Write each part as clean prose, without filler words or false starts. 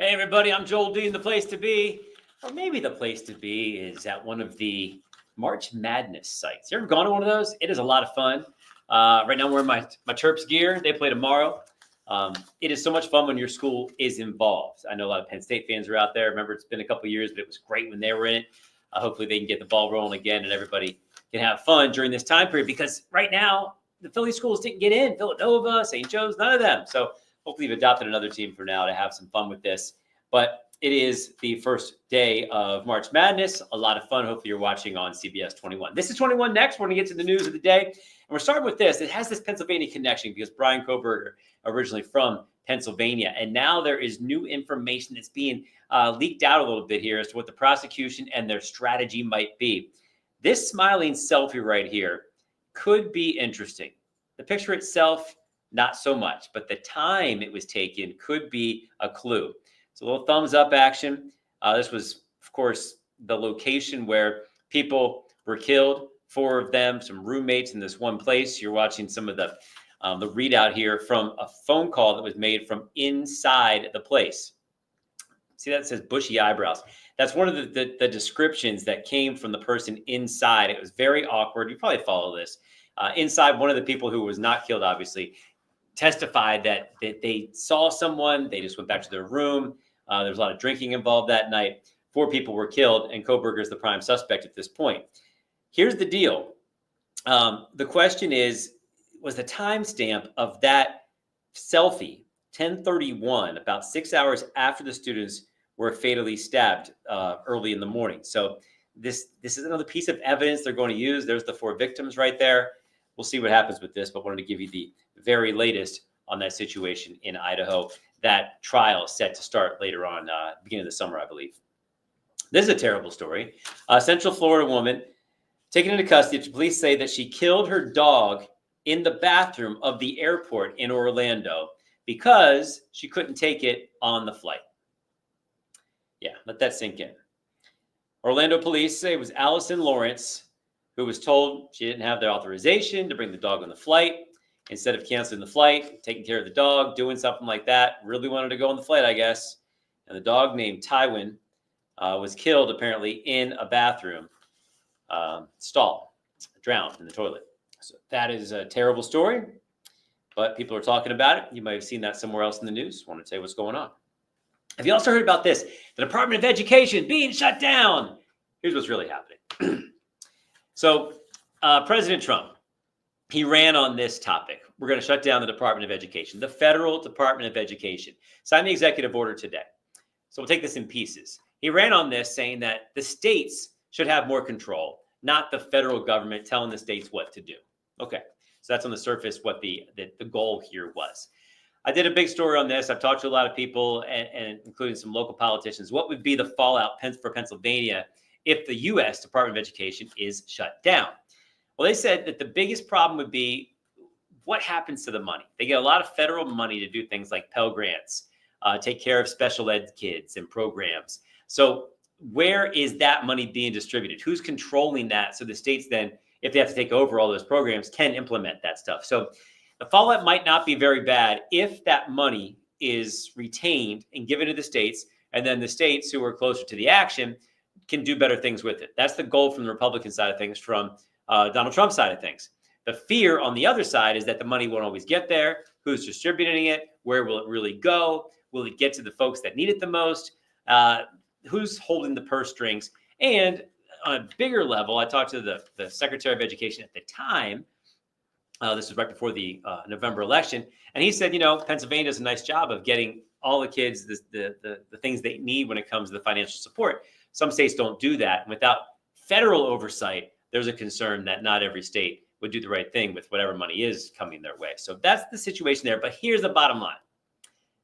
Hey everybody, I'm Joel D, and the place to be, or maybe the place to be is at one of the March Madness sites. You ever gone to one of those? It is a lot of fun. Right now I'm wearing my Terps gear. They play tomorrow. It is so much fun when your school is involved. I know a lot of Penn State fans are out there. Remember, it's been a couple of years, but it was great when they were in it. Hopefully they can get the ball rolling again and everybody can have fun during this time period, because right now the Philly schools didn't get in. Villanova, St. Joe's, none of them. So hopefully you've adopted another team for now to have some fun with this. But it is the first day of March Madness. A lot of fun. Hopefully you're watching on CBS 21. This is 21 next. We're going to get to the news of the day. And we're starting with this. It has this Pennsylvania connection because Bryan Kohberger, originally from Pennsylvania. And now there is new information that's being leaked out a little bit here as to what the prosecution and their strategy might be. This smiling selfie right here could be interesting. The picture itself, not so much, but the time it was taken could be a clue. So a little thumbs up action. This was, of course, the location where people were killed, 4 of them, some roommates in this one place. You're watching some of the readout here from a phone call that was made from inside the place. See, that says bushy eyebrows. That's one of the descriptions that came from the person inside. It was very awkward. You probably follow this. Inside, one of the people who was not killed, obviously, testified that they saw someone. They just went back to their room. There was a lot of drinking involved that night. 4 people were killed, and Kohberger is the prime suspect at this point. Here's the deal. The question is, was the timestamp of that selfie 10:31, about 6 hours after the students were fatally stabbed early in the morning? So this is another piece of evidence they're going to use. There's the 4 victims right there. We'll see what happens with this, but wanted to give you the very latest on that situation in Idaho. That trial is set to start later on, beginning of the summer, I believe. This is a terrible story. A Central Florida woman taken into custody after police say that she killed her dog in the bathroom of the airport in Orlando because she couldn't take it on the flight. Yeah, let that sink in. Orlando police say it was Allison Lawrence who was told she didn't have the authorization to bring the dog on the flight. Instead of canceling the flight, taking care of the dog, doing something like that, really wanted to go on the flight, I guess. And the dog named Tywin was killed apparently in a bathroom stall, drowned in the toilet. So that is a terrible story, but people are talking about it. You might have seen that somewhere else in the news. Want to tell you what's going on. Have you also heard about this? The Department of Education being shut down. Here's what's really happening. So President Trump, he ran on this topic. We're going to shut down the Department of Education, the federal Department of Education. Signed the executive order today. So we'll take this in pieces. He ran on this saying that the states should have more control, not the federal government telling the states what to do. Okay, so that's on the surface what the goal here was. I did a big story on this. I've talked to a lot of people, and including some local politicians. What would be the fallout for Pennsylvania if the U.S. Department of Education is shut down? Well, they said that the biggest problem would be what happens to the money. They get a lot of federal money to do things like Pell Grants, take care of special ed kids and programs. So where is that money being distributed? Who's controlling that? So the states then, if they have to take over all those programs, can implement that stuff. So the fallout might not be very bad if that money is retained and given to the states, and then the states who are closer to the action can do better things with it. That's the goal from the Republican side of things, from Donald Trump's side of things. The fear on the other side is that the money won't always get there. Who's distributing it? Where will it really go? Will it get to the folks that need it the most? Who's holding the purse strings? And on a bigger level, I talked to the Secretary of Education at the time. This was right before the November election. And he said, Pennsylvania does a nice job of getting all the kids the things they need when it comes to the financial support. Some states don't do that. And without federal oversight, there's a concern that not every state would do the right thing with whatever money is coming their way. So that's the situation there. But here's the bottom line.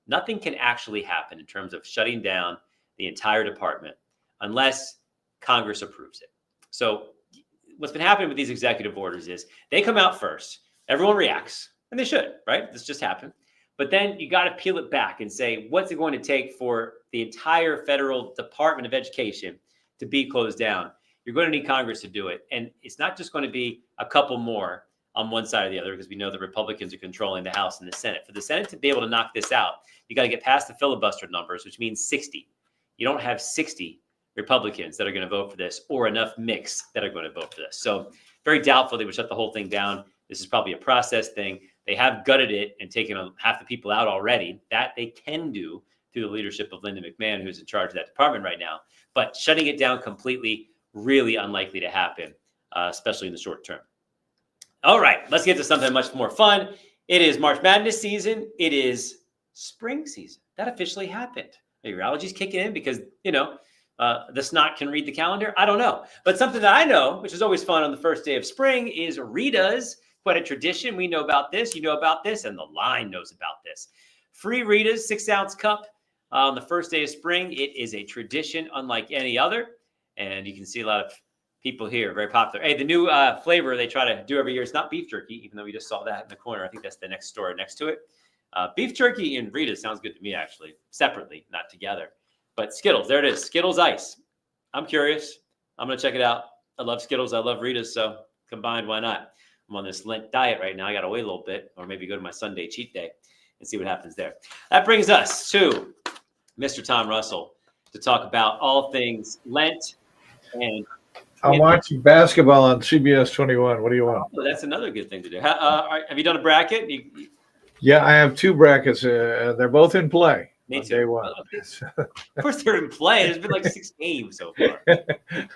Nothing can actually happen in terms of shutting down the entire department unless Congress approves it. So what's been happening with these executive orders is they come out first. Everyone reacts, and they should, right? This just happened. But then you got to peel it back and say, what's it going to take for the entire federal Department of Education to be closed down? You're going to need Congress to do it. And it's not just going to be a couple more on one side or the other, because we know the Republicans are controlling the House and the Senate. For the Senate to be able to knock this out, you got to get past the filibuster numbers, which means 60. You don't have 60 Republicans that are going to vote for this, or enough mix that are going to vote for this. So very doubtful they would shut the whole thing down. This is probably a process thing. They have gutted it and taken half the people out already. That they can do through the leadership of Linda McMahon, who's in charge of that department right now. But shutting it down completely, really unlikely to happen, especially in the short term. All right, let's get to something much more fun. It is March Madness season. It is spring season. That officially happened. Are your allergies kicking in because, the snot can read the calendar? I don't know. But something that I know, which is always fun on the first day of spring, is Rita's. Quite a tradition. We know about this. You know about this. And the line knows about this. Free Rita's 6-ounce cup on the first day of spring. It is a tradition unlike any other. And you can see a lot of people here, very popular. Hey, the new flavor they try to do every year is not beef jerky, even though we just saw that in the corner. I think that's the next store next to it. Beef jerky and Rita's sounds good to me, actually, separately, not together. But Skittles, there it is. Skittles Ice. I'm curious. I'm going to check it out. I love Skittles. I love Rita's. So combined, why not? I'm on this Lent diet right now. I got to wait a little bit, or maybe go to my Sunday cheat day and see what happens there. That brings us to Mr. Tom Russell to talk about all things Lent. And I'm watching basketball on CBS 21. What do you want? Oh, that's another good thing to do. Have you done a bracket? Yeah, I have 2 brackets. They're both in play. Me too. Day one. Of course, they're in play. There's been like 6 games so far.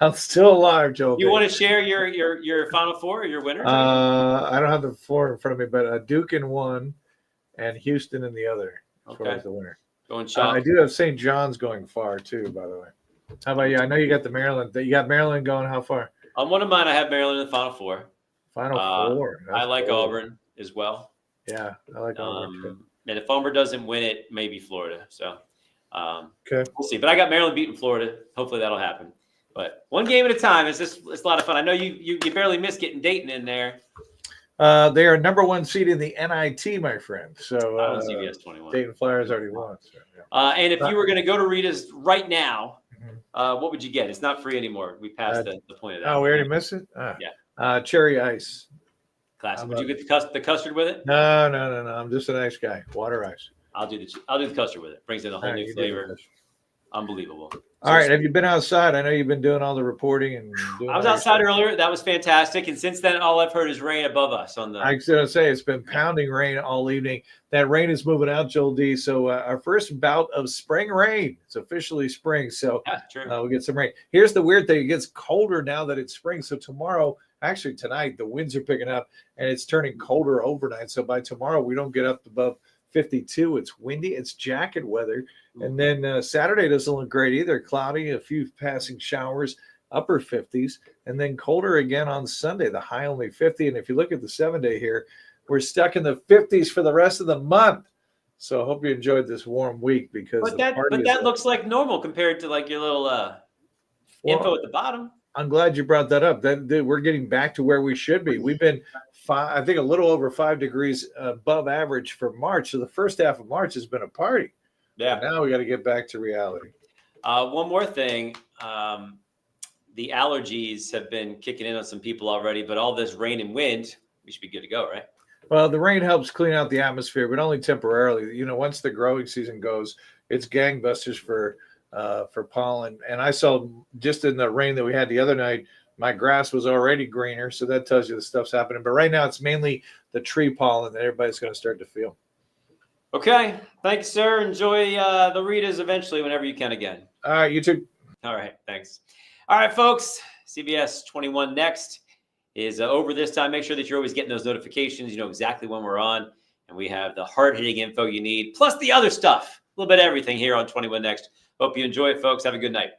I'm still alive, Joe. You want to share your Final Four or your winners? I don't have the 4 in front of me, but Duke in 1 and Houston in the other. Okay. The winner. Going Shaw. I do have St. John's going far too, by the way. How about you? I know you got the Maryland. You got Maryland going how far? On one of mine, I have Maryland in the Final Four. Final Four. I like cool. Auburn as well. Yeah, I like Auburn too. And if Auburn doesn't win it, maybe Florida. So okay, we'll see. But I got Maryland beating Florida. Hopefully that'll happen. But one game at a time. It's a lot of fun. I know you barely missed getting Dayton in there. They are number 1 seed in the NIT, my friend. So CBS 21. Dayton Flyers already won. So, yeah. And if you were going to go to Rita's right now, what would you get? It's not free anymore. We passed the point of that. Oh, we already missed it? Yeah. Cherry ice. Classic. Would you get the custard with it? No. I'm just a nice guy. Water ice. I'll do the custard with it. Brings in a whole new flavor. Unbelievable. All right. Have you been outside? I know you've been doing all the reporting and. I was outside earlier. That was fantastic. And since then, all I've heard is rain above us on the. I was going to say it's been pounding rain all evening. That rain is moving out, Joel D. So our first bout of spring rain. It's officially spring. So we'll get some rain. Here's the weird thing. It gets colder now that it's spring. So tomorrow, actually tonight, the winds are picking up and it's turning colder overnight. So by tomorrow, we don't get up above 52. It's windy. It's jacket weather. And then Saturday doesn't look great either. Cloudy, a few passing showers, upper 50s, and then colder again on Sunday. The high only 50. And if you look at the 7-day here, we're stuck in the 50s for the rest of the month. So I hope you enjoyed this warm week because that looks like normal compared to like your little info at the bottom. I'm glad you brought that up. We're getting back to where we should be. We've been, I think, a little over 5 degrees above average for March. So the first half of March has been a party. Yeah. And now we got to get back to reality. One more thing. The allergies have been kicking in on some people already, but all this rain and wind, we should be good to go, right? Well, the rain helps clean out the atmosphere, but only temporarily. Once the growing season goes, it's gangbusters for pollen. And I saw just in the rain that we had the other night, my grass was already greener. So that tells you the stuff's happening. But right now it's mainly the tree pollen that everybody's going to start to feel. Okay. Thanks, sir. Enjoy the Ritas eventually whenever you can again. All right. You too. All right. Thanks. All right, folks. CBS 21 next is over this time. Make sure that you're always getting those notifications. You know exactly when we're on. And we have the hard-hitting info you need, plus the other stuff. A little bit of everything here on 21 Next. Hope you enjoy it, folks. Have a good night.